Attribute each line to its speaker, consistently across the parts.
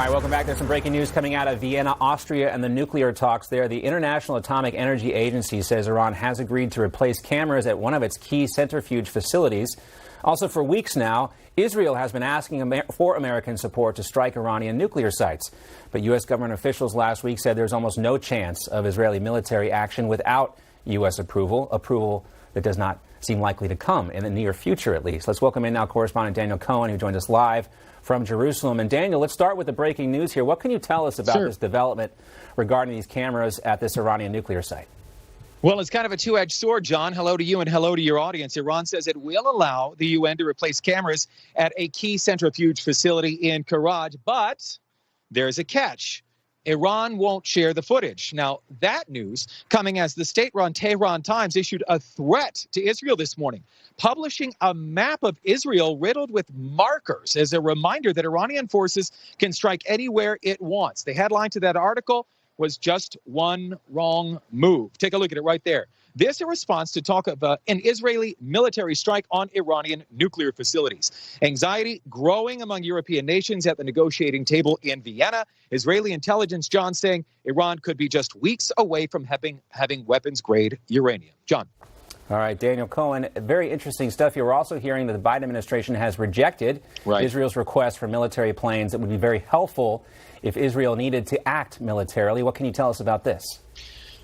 Speaker 1: All right, welcome back. There's some breaking news coming out of Vienna, Austria, and the nuclear talks there. The International Atomic Energy Agency says Iran has agreed to replace cameras at one of its key centrifuge facilities. Also, for weeks now, Israel has been asking for American support to strike Iranian nuclear sites. But U.S. government officials last week said there's almost no chance of Israeli military action without U.S. approval that does not seem likely to come in the near future, at least. Let's welcome in now correspondent Daniel Cohen, who joins us live from Jerusalem. And Daniel, let's start with the breaking news here. What can you tell us about this development regarding these cameras at this Iranian nuclear site?
Speaker 2: Well, it's kind of a two-edged sword, John. Hello to you and hello to your audience. Iran says it will allow the UN to replace cameras at a key centrifuge facility in Karaj, but there's a catch. Iran won't share the footage. Now, that news coming as the state-run Tehran Times issued a threat to Israel this morning, publishing a map of Israel riddled with markers as a reminder that Iranian forces can strike anywhere it wants. The headline to that article was "Just One Wrong Move." Take a look at it right there. This in response to talk of an Israeli military strike on Iranian nuclear facilities. Anxiety growing among European nations at the negotiating table in Vienna. Israeli intelligence, John, saying Iran could be just weeks away from having weapons-grade uranium. John.
Speaker 1: All right, Daniel Cohen, very interesting stuff here. We're also hearing that the Biden administration has rejected Israel's request for military planes that would be very helpful if Israel needed to act militarily. What can you tell us about this?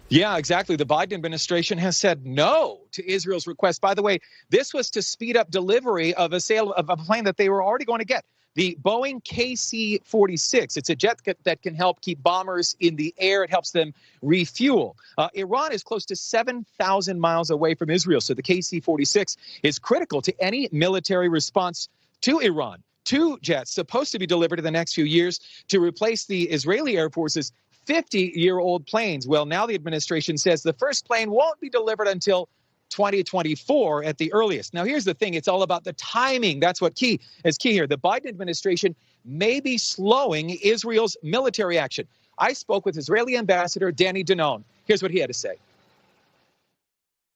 Speaker 2: Yeah, exactly. The Biden administration has said no to Israel's request. By the way, this was to speed up delivery of a plane that they were already going to get. The Boeing KC-46. It's a jet that can help keep bombers in the air. It helps them refuel. Iran is close to 7,000 miles away from Israel, so the KC-46 is critical to any military response to Iran. Two jets supposed to be delivered in the next few years to replace the Israeli Air Force's 50-year-old planes. Well, now the administration says the first plane won't be delivered until 2024 at the earliest. Now, here's the thing. It's all about the timing. That's what is key here. The Biden administration may be slowing Israel's military action. I spoke with Israeli Ambassador Danny Danon. Here's what he had to say.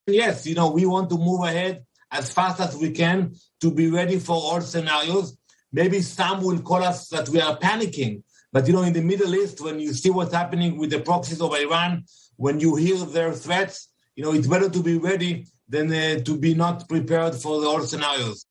Speaker 3: Yes, we want to move ahead as fast as we can to be ready for all scenarios. Maybe some will call us that we are panicking. But, in the Middle East, when you see what's happening with the proxies of Iran, when you hear their threats, it's better to be ready than to be not prepared for all scenarios.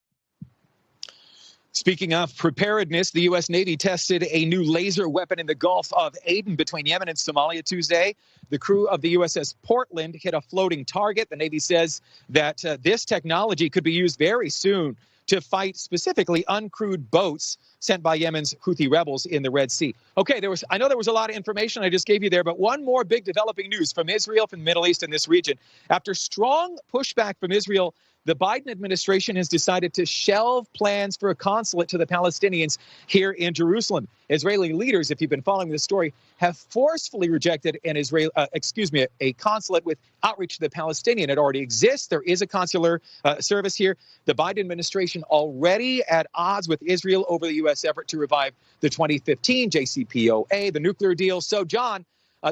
Speaker 2: Speaking of preparedness, the U.S. Navy tested a new laser weapon in the Gulf of Aden between Yemen and Somalia Tuesday. The crew of the USS Portland hit a floating target. The Navy says that this technology could be used very soon to fight specifically uncrewed boats sent by Yemen's Houthi rebels in the Red Sea. Okay, I know there was a lot of information I just gave you there, but one more big developing news from Israel, from the Middle East and this region. After strong pushback from Israel, the Biden administration has decided to shelve plans for a consulate to the Palestinians here in Jerusalem. Israeli leaders, if you've been following this story, have forcefully rejected a consulate with outreach to the Palestinian. It already exists. There is a consular service here. The Biden administration already at odds with Israel over the U.S. effort to revive the 2015 JCPOA, the nuclear deal. So, John,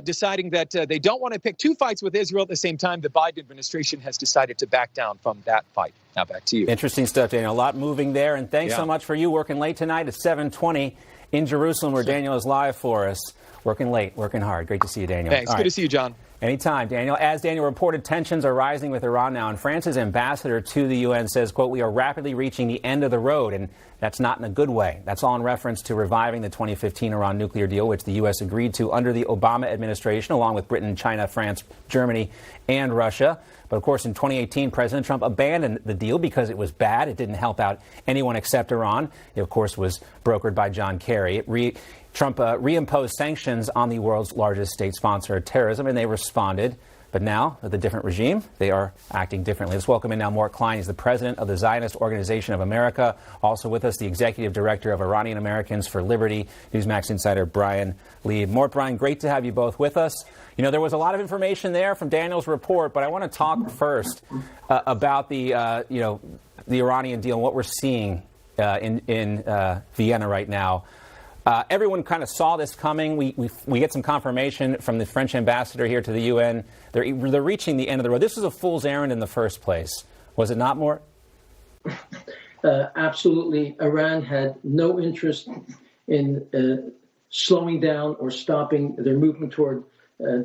Speaker 2: deciding that they don't want to pick two fights with Israel at the same time, the Biden administration has decided to back down from that fight. Now back to you.
Speaker 1: Interesting stuff, Daniel. A lot moving there. And thanks so much for you working late tonight at 7:20 in Jerusalem, where Daniel is live for us. Working late, working hard. Great to see you, Daniel.
Speaker 2: Thanks. Good to see you, John.
Speaker 1: Anytime, Daniel. As Daniel reported, tensions are rising with Iran now, and France's ambassador to the UN says, quote, "We are rapidly reaching the end of the road," and that's not in a good way. That's all in reference to reviving the 2015 Iran nuclear deal, which the U.S. agreed to under the Obama administration, along with Britain, China, France, Germany, and Russia. But, of course, in 2018, President Trump abandoned the deal because it was bad. It didn't help out anyone except Iran. It, of course, was brokered by John Kerry. Trump reimposed sanctions on the world's largest state sponsor of terrorism, and they responded. But now, with a different regime, they are acting differently. Let's welcome in now Mort Klein. He's the president of the Zionist Organization of America. Also with us, the executive director of Iranian Americans for Liberty, Newsmax insider Bryan Leib. Mort, Bryan, great to have you both with us. There was a lot of information there from Daniel's report, but I want to talk first about the Iranian deal and what we're seeing in Vienna right now. Everyone kind of saw this coming. We get some confirmation from the French ambassador here to the UN. They're reaching the end of the road. This was a fool's errand in the first place. Was it not, Mort?
Speaker 4: Absolutely. Iran had no interest in slowing down or stopping their movement toward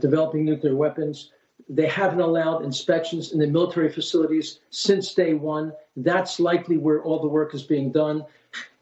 Speaker 4: developing nuclear weapons. They haven't allowed inspections in the military facilities since day one. That's likely where all the work is being done.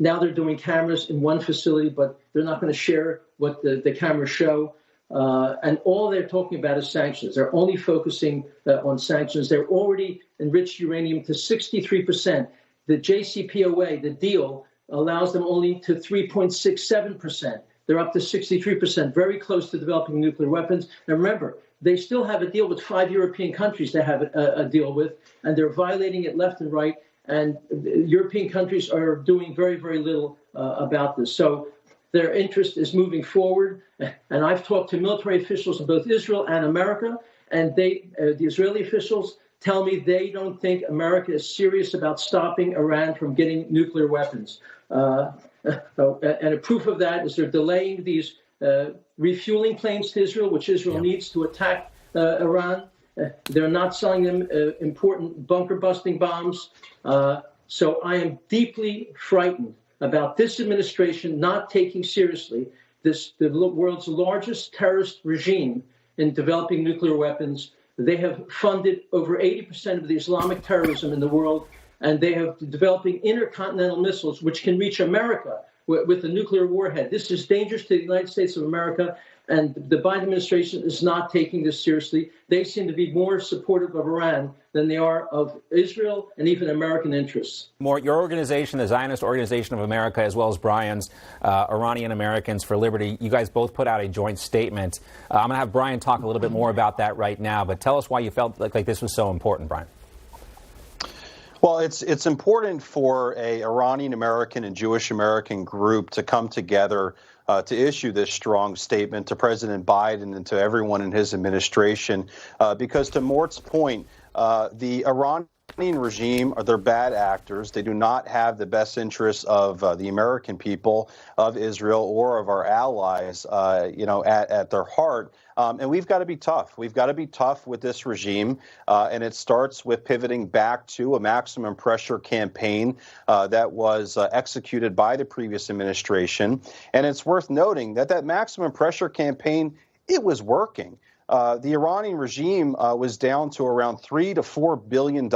Speaker 4: Now they're doing cameras in one facility, but they're not going to share what the cameras show. And all they're talking about is sanctions. They're only focusing on sanctions. They're already enriched uranium to 63%. The JCPOA, the deal, allows them only to 3.67%. They're up to 63%, very close to developing nuclear weapons. And remember, they still have a deal with 5 European countries they have a deal with, and they're violating it left and right. And European countries are doing very, very little about this. So their interest is moving forward. And I've talked to military officials in both Israel and America, and the Israeli officials tell me they don't think America is serious about stopping Iran from getting nuclear weapons. And a proof of that is they're delaying these refueling planes to Israel, which Israel needs to attack Iran. They're not selling them important bunker-busting bombs. So I am deeply frightened about this administration not taking seriously the world's largest terrorist regime in developing nuclear weapons. They have funded over 80% of the Islamic terrorism in the world, and they have developing intercontinental missiles which can reach America with a nuclear warhead. This is dangerous to the United States of America, and the Biden administration is not taking this seriously. They seem to be more supportive of Iran than they are of Israel and even American interests.
Speaker 1: Mort, your organization, the Zionist Organization of America, as well as Bryan's Iranian Americans for Liberty, you guys both put out a joint statement. I'm going to have Bryan talk a little bit more about that right now, but tell us why you felt like this was so important, Bryan.
Speaker 5: Well, it's important for a Iranian American and Jewish American group to come together to issue this strong statement to President Biden and to everyone in his administration, because to Mort's point, the Iranian regime they're bad actors. They do not have the best interests of the American people, of Israel, or of our allies, at their heart. And we've got to be tough. We've got to be tough with this regime. And it starts with pivoting back to a maximum pressure campaign that was executed by the previous administration. And it's worth noting that maximum pressure campaign, it was working. The Iranian regime was down to around $3 to $4 billion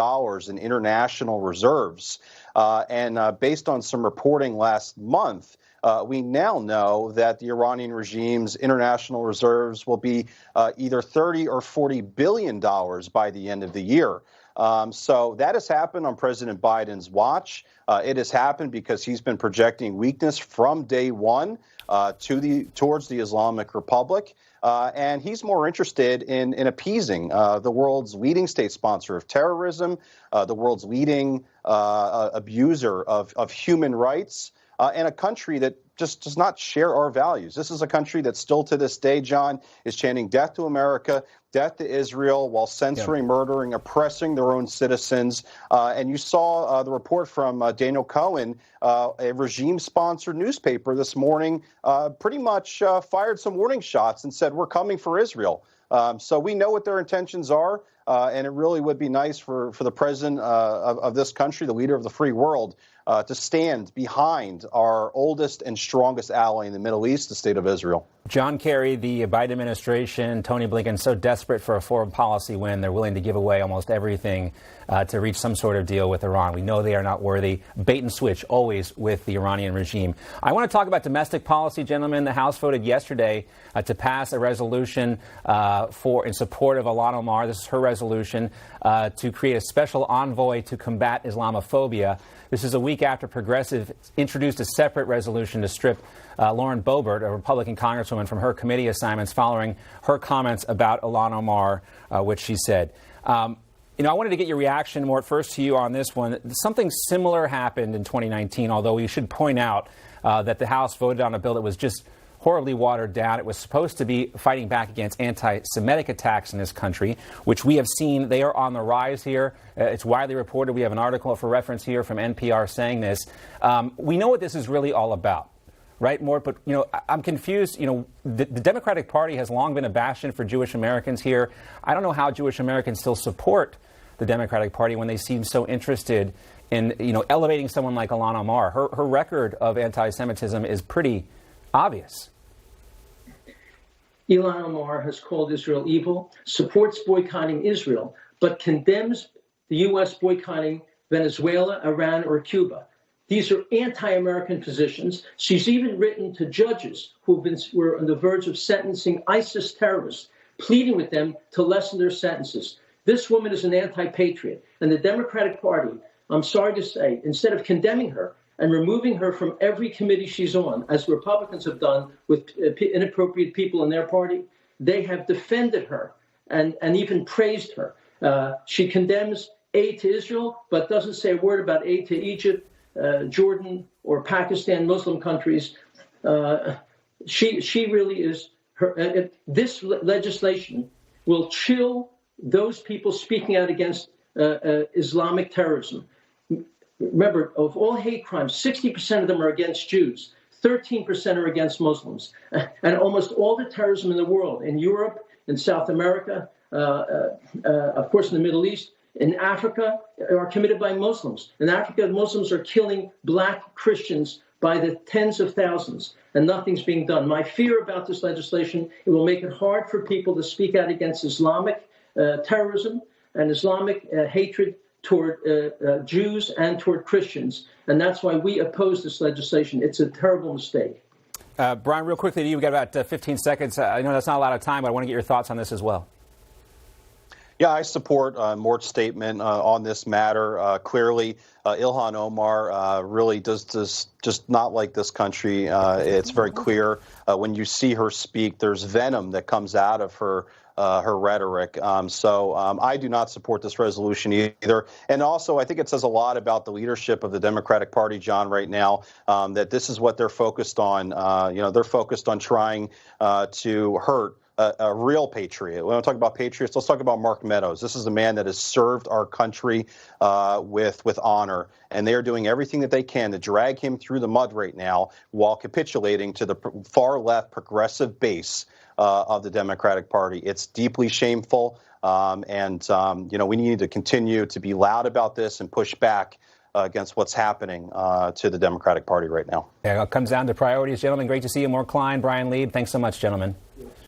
Speaker 5: in international reserves. And based on some reporting last month, we now know that the Iranian regime's international reserves will be either $30 or $40 billion by the end of the year. So that has happened on President Biden's watch. It has happened because he's been projecting weakness from day one towards the Islamic Republic. And he's more interested in appeasing the world's leading state sponsor of terrorism, the world's leading abuser of human rights, and a country that just does not share our values. This is a country that still to this day, John, is chanting death to America, death to Israel, while censoring, murdering, oppressing their own citizens. And you saw the report from Daniel Cohen, a regime-sponsored newspaper this morning, pretty much fired some warning shots and said, we're coming for Israel. So we know what their intentions are, and it really would be nice for the president of this country, the leader of the free world, to stand behind our oldest and strongest ally in the Middle East, the state of Israel.
Speaker 1: John Kerry, the Biden administration, Tony Blinken, so desperate for a foreign policy win, they're willing to give away almost everything to reach some sort of deal with Iran. We know they are not worthy. Bait and switch, always with the Iranian regime. I want to talk about domestic policy, gentlemen. The House voted yesterday to pass a resolution in support of Ilhan Omar. This is her resolution to create a special envoy to combat Islamophobia. This is a week after Progressive introduced a separate resolution to strip Lauren Boebert, a Republican congresswoman, from her committee assignments following her comments about Ilhan Omar, which she said. I wanted to get your reaction, Mort, first to you on this one. Something similar happened in 2019, although we should point out that the House voted on a bill that was just horribly watered down. It was supposed to be fighting back against anti-Semitic attacks in this country, which we have seen they are on the rise here. It's widely reported. We have an article for reference here from NPR saying this. We know what this is really all about, right, Mort? But, I'm confused. The Democratic Party has long been a bastion for Jewish Americans here. I don't know how Jewish Americans still support the Democratic Party when they seem so interested in, elevating someone like Ilhan Omar. Her record of anti-Semitism is pretty obvious.
Speaker 4: Ilhan Omar has called Israel evil, supports boycotting Israel, but condemns the U.S. boycotting Venezuela, Iran, or Cuba. These are anti-American positions. She's even written to judges who were on the verge of sentencing ISIS terrorists, pleading with them to lessen their sentences. This woman is an anti-patriot, and the Democratic Party, I'm sorry to say, instead of condemning her and removing her from every committee she's on, as Republicans have done with inappropriate people in their party, they have defended her and even praised her. She condemns aid to Israel, but doesn't say a word about aid to Egypt, Jordan, or Pakistan, Muslim countries. She really is. This legislation will chill those people speaking out against Islamic terrorism. Remember, of all hate crimes, 60% of them are against Jews, 13% are against Muslims. And almost all the terrorism in the world, in Europe, in South America, of course in the Middle East, in Africa, are committed by Muslims. In Africa, Muslims are killing black Christians by the tens of thousands, and nothing's being done. My fear about this legislation, it will make it hard for people to speak out against Islamic terrorism and Islamic hatred toward Jews and toward Christians. And that's why we oppose this legislation. It's a terrible mistake.
Speaker 1: Bryan, real quickly, you've got about 15 seconds. I know that's not a lot of time, but I want to get your thoughts on this as well.
Speaker 5: Yeah, I support Mort's statement on this matter. Clearly, Ilhan Omar really does just not like this country. It's very clear when you see her speak. There's venom that comes out of her rhetoric. So I do not support this resolution either. And also, I think it says a lot about the leadership of the Democratic Party, John, right now, that this is what they're focused on. They're focused on trying to hurt a real patriot. When I talk about patriots, let's talk about Mark Meadows. This is a man that has served our country with honor, and they are doing everything that they can to drag him through the mud right now while capitulating to the far left progressive base of the Democratic Party. It's deeply shameful, and we need to continue to be loud about this and push back against what's happening to the Democratic Party right now.
Speaker 1: Yeah, it comes down to priorities, gentlemen. Great to see you, Mort Klein, Bryan Leib. Thanks so much, gentlemen.